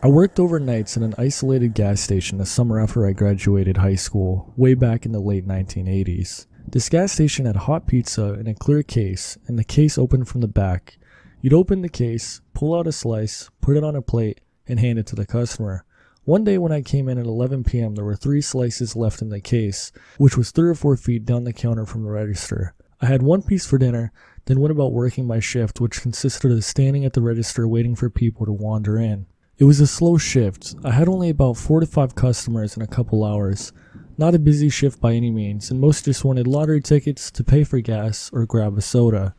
I worked overnights in an isolated gas station the summer after I graduated high school, way back in the late 1980s. This gas station had hot pizza in a clear case, and the case opened from the back. You'd open the case, pull out a slice, put it on a plate, and hand it to the customer. One day when I came in at 11 p.m. there were 3 slices left in the case, which was 3 or 4 feet down the counter from the register. I had 1 piece for dinner, then went about working my shift, which consisted of standing at the register waiting for people to wander in. It was a slow shift. I had only about 4 to 5 customers in a couple hours. Not a busy shift by any means, and most just wanted lottery tickets to pay for gas or grab a soda.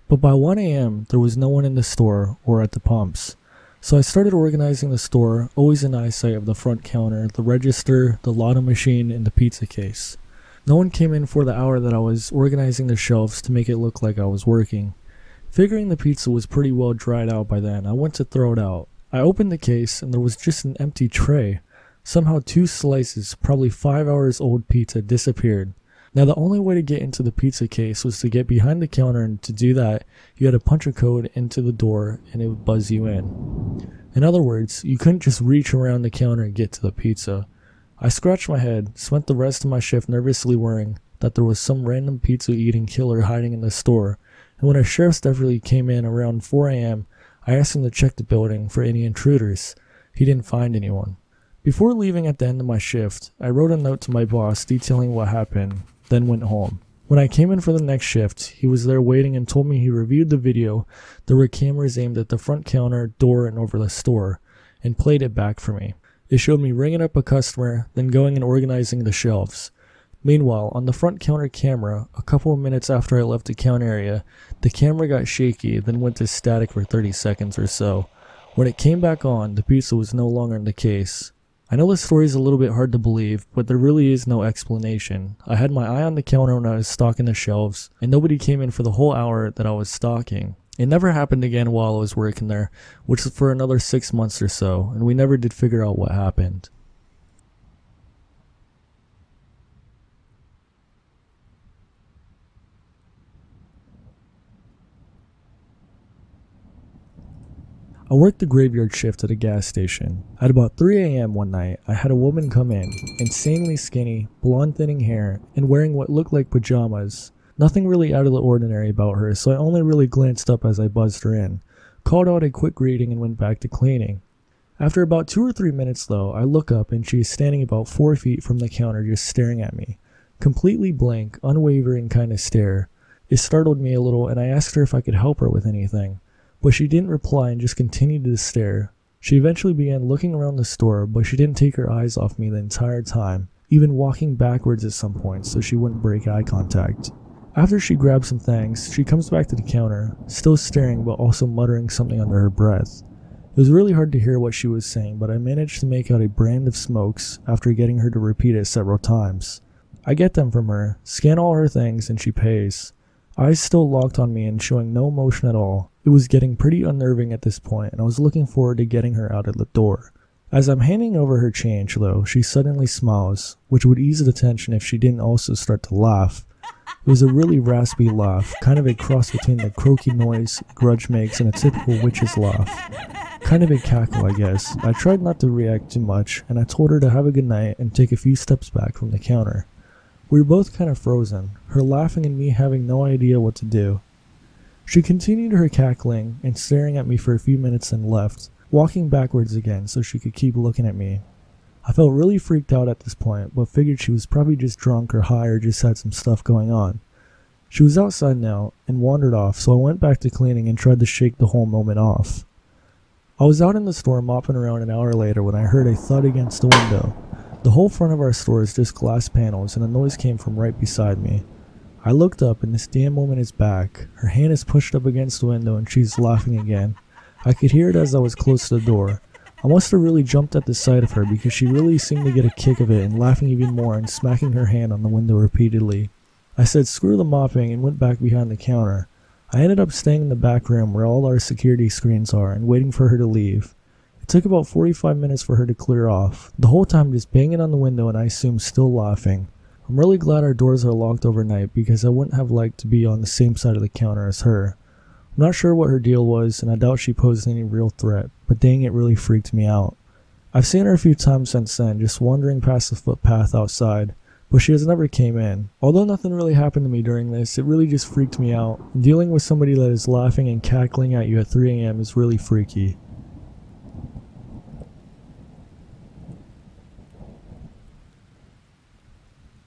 But by 1 a.m. there was no one in the store or at the pumps. So I started organizing the store, always in eyesight of the front counter, the register, the lotto machine, and the pizza case. No one came in for the hour that I was organizing the shelves to make it look like I was working. Figuring the pizza was pretty well dried out by then, I went to throw it out. I opened the case and there was just an empty tray. Somehow 2 slices, probably 5 hours old pizza, disappeared. Now the only way to get into the pizza case was to get behind the counter, and to do that, you had to punch a code into the door and it would buzz you in. In other words, you couldn't just reach around the counter and get to the pizza. I scratched my head, spent the rest of my shift nervously worrying that there was some random pizza eating killer hiding in the store, and when a sheriff's deputy came in around 4 a.m., I asked him to check the building for any intruders. He didn't find anyone. Before leaving at the end of my shift, I wrote a note to my boss detailing what happened, then went home. When I came in for the next shift, he was there waiting and told me he reviewed the video. There were cameras aimed at the front counter, door, and over the store, and played it back for me. It showed me ringing up a customer, then going and organizing the shelves. Meanwhile, on the front counter camera, a couple of minutes after I left the counter area, the camera got shaky, then went to static for 30 seconds or so. When it came back on, the pizza was no longer in the case. I know this story is a little bit hard to believe, but there really is no explanation. I had my eye on the counter when I was stocking the shelves, and nobody came in for the whole hour that I was stocking. It never happened again while I was working there, which was for another 6 months or so, and we never did figure out what happened. I worked the graveyard shift at a gas station. At about 3 a.m. one night, I had a woman come in, insanely skinny, blonde thinning hair, and wearing what looked like pajamas. Nothing really out of the ordinary about her, so I only really glanced up as I buzzed her in, called out a quick greeting, and went back to cleaning. After about 2 or 3 minutes though, I look up and she is standing about 4 feet from the counter just staring at me. Completely blank, unwavering kind of stare. It startled me a little and I asked her if I could help her with anything. But she didn't reply and just continued to stare. She eventually began looking around the store, but she didn't take her eyes off me the entire time, even walking backwards at some point so she wouldn't break eye contact. After she grabbed some things, she comes back to the counter, still staring but also muttering something under her breath. It was really hard to hear what she was saying, but I managed to make out a brand of smokes after getting her to repeat it several times. I get them from her, scan all her things, and she pays. Eyes still locked on me and showing no emotion at all. It was getting pretty unnerving at this point, and I was looking forward to getting her out of the door. As I'm handing over her change though, she suddenly smiles, which would ease the tension if she didn't also start to laugh. It was a really raspy laugh, kind of a cross between the croaky noise a grudge makes and a typical witch's laugh. Kind of a cackle, I guess. I tried not to react too much, and I told her to have a good night and take a few steps back from the counter. We were both kind of frozen, her laughing and me having no idea what to do. She continued her cackling and staring at me for a few minutes and left, walking backwards again so she could keep looking at me. I felt really freaked out at this point, but figured she was probably just drunk or high or just had some stuff going on. She was outside now and wandered off, so I went back to cleaning and tried to shake the whole moment off. I was out in the store mopping around an hour later when I heard a thud against the window. The whole front of our store is just glass panels and the noise came from right beside me. I looked up and this damn woman is back. Her hand is pushed up against the window and she's laughing again. I could hear it as I was close to the door. I must have really jumped at the sight of her because she really seemed to get a kick of it and laughing even more and smacking her hand on the window repeatedly. I said screw the mopping and went back behind the counter. I ended up staying in the back room where all our security screens are and waiting for her to leave. It took about 45 minutes for her to clear off, the whole time just banging on the window and I assume still laughing. I'm really glad our doors are locked overnight because I wouldn't have liked to be on the same side of the counter as her. I'm not sure what her deal was, and I doubt she posed any real threat, but dang, it really freaked me out. I've seen her a few times since then, just wandering past the footpath outside, but she has never came in. Although nothing really happened to me during this, it really just freaked me out. Dealing with somebody that is laughing and cackling at you at 3 a.m. is really freaky.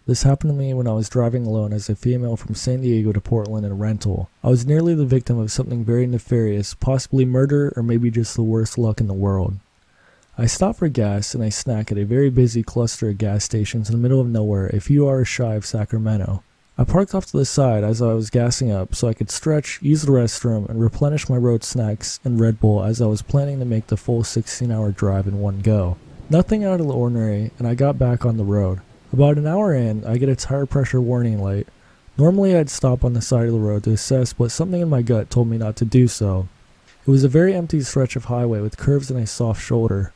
This happened to me when I was driving alone as a female from San Diego to Portland in a rental. I was nearly the victim of something very nefarious, possibly murder or maybe just the worst luck in the world. I stopped for gas and a snack at a very busy cluster of gas stations in the middle of nowhere, a few hours shy of Sacramento. I parked off to the side as I was gassing up so I could stretch, use the restroom, and replenish my road snacks and Red Bull as I was planning to make the full 16-hour drive in one go. Nothing out of the ordinary, and I got back on the road. About an hour in, I get a tire pressure warning light. Normally I'd stop on the side of the road to assess, but something in my gut told me not to do so. It was a very empty stretch of highway with curves and a soft shoulder.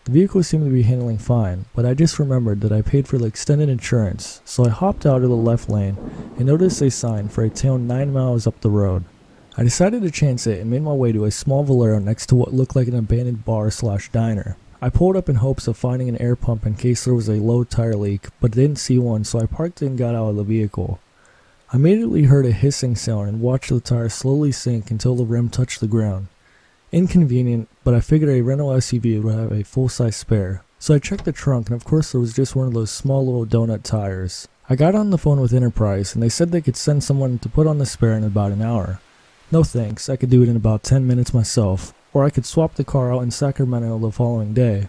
The vehicle seemed to be handling fine, but I just remembered that I paid for the extended insurance, so I hopped out of the left lane and noticed a sign for a town 9 miles up the road. I decided to chance it and made my way to a small Valero next to what looked like an abandoned bar/diner. I pulled up in hopes of finding an air pump in case there was a low tire leak, but didn't see one, so I parked and got out of the vehicle. I immediately heard a hissing sound and watched the tire slowly sink until the rim touched the ground. Inconvenient, but I figured a rental SUV would have a full-size spare. So I checked the trunk, and of course there was just one of those small little donut tires. I got on the phone with Enterprise, and they said they could send someone to put on the spare in about an hour. No thanks, I could do it in about 10 minutes myself. Or I could swap the car out in Sacramento the following day.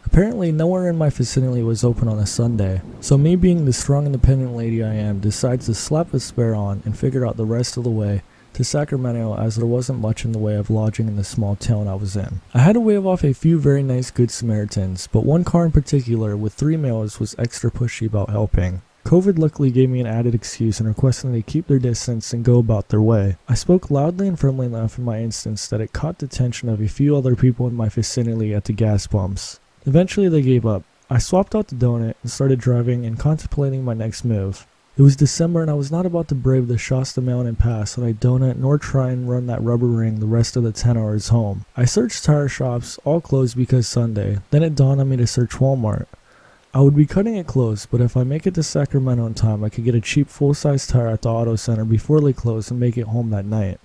Apparently nowhere in my vicinity was open on a Sunday, so me being the strong independent lady I am decides to slap the spare on and figure out the rest of the way to Sacramento as there wasn't much in the way of lodging in the small town I was in. I had to wave off a few very nice Good Samaritans, but one car in particular with 3 males was extra pushy about helping. COVID luckily gave me an added excuse and requested they keep their distance and go about their way. I spoke loudly and firmly enough in my instance that it caught the attention of a few other people in my vicinity at the gas pumps. Eventually they gave up. I swapped out the donut and started driving and contemplating my next move. It was December and I was not about to brave the Shasta Mountain Pass on a donut nor try and run that rubber ring the rest of the 10 hours home. I searched tire shops, all closed because Sunday. Then it dawned on me to search Walmart. I would be cutting it close, but if I make it to Sacramento in time, I could get a cheap full-size tire at the auto center before they close and make it home that night.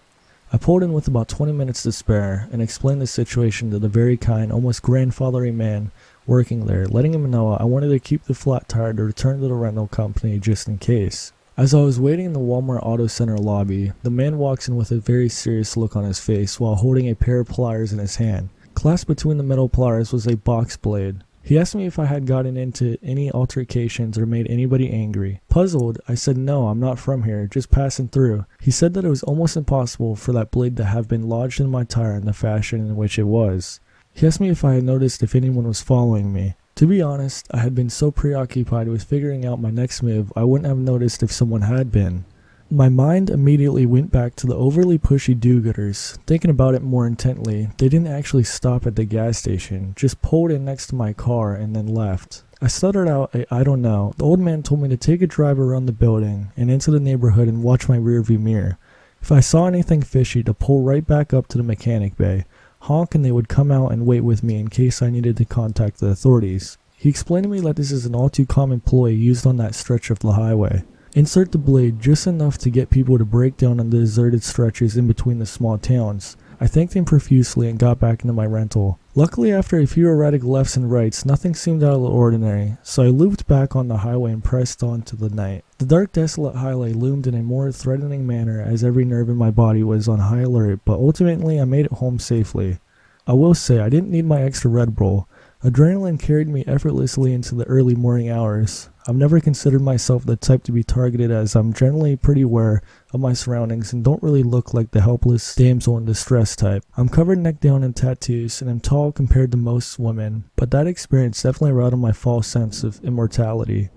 I pulled in with about 20 minutes to spare and explained the situation to the very kind, almost grandfathery man working there, letting him know I wanted to keep the flat tire to return to the rental company just in case. As I was waiting in the Walmart Auto Center lobby, the man walks in with a very serious look on his face while holding a pair of pliers in his hand. Clasped between the metal pliers was a box blade. He asked me if I had gotten into any altercations or made anybody angry. Puzzled, I said no, I'm not from here, just passing through. He said that it was almost impossible for that blade to have been lodged in my tire in the fashion in which it was. He asked me if I had noticed if anyone was following me. To be honest, I had been so preoccupied with figuring out my next move, I wouldn't have noticed if someone had been. My mind immediately went back to the overly pushy do-gooders. Thinking about it more intently, they didn't actually stop at the gas station, just pulled in next to my car and then left. I stuttered out I don't know. The old man told me to take a drive around the building and into the neighborhood and watch my rearview mirror. If I saw anything fishy, to pull right back up to the mechanic bay, honk, and they would come out and wait with me in case I needed to contact the authorities. He explained to me that this is an all too common ploy used on that stretch of the highway. Insert the blade just enough to get people to break down on the deserted stretches in between the small towns. I thanked him profusely and got back into my rental. Luckily, after a few erratic lefts and rights, nothing seemed out of the ordinary, so I looped back on the highway and pressed on to the night. The dark, desolate highway loomed in a more threatening manner as every nerve in my body was on high alert, but ultimately I made it home safely. I will say I didn't need my extra Red Bull. Adrenaline carried me effortlessly into the early morning hours. I've never considered myself the type to be targeted as I'm generally pretty aware of my surroundings and don't really look like the helpless damsel in distress type. I'm covered neck down in tattoos and I'm tall compared to most women, but that experience definitely routed my false sense of immortality.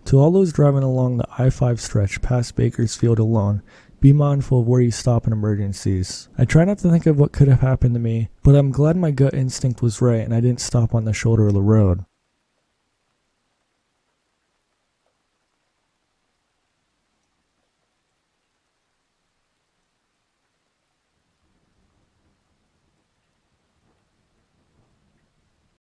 To all those driving along the I-5 stretch past Bakersfield alone, be mindful of where you stop in emergencies. I try not to think of what could have happened to me, but I'm glad my gut instinct was right and I didn't stop on the shoulder of the road.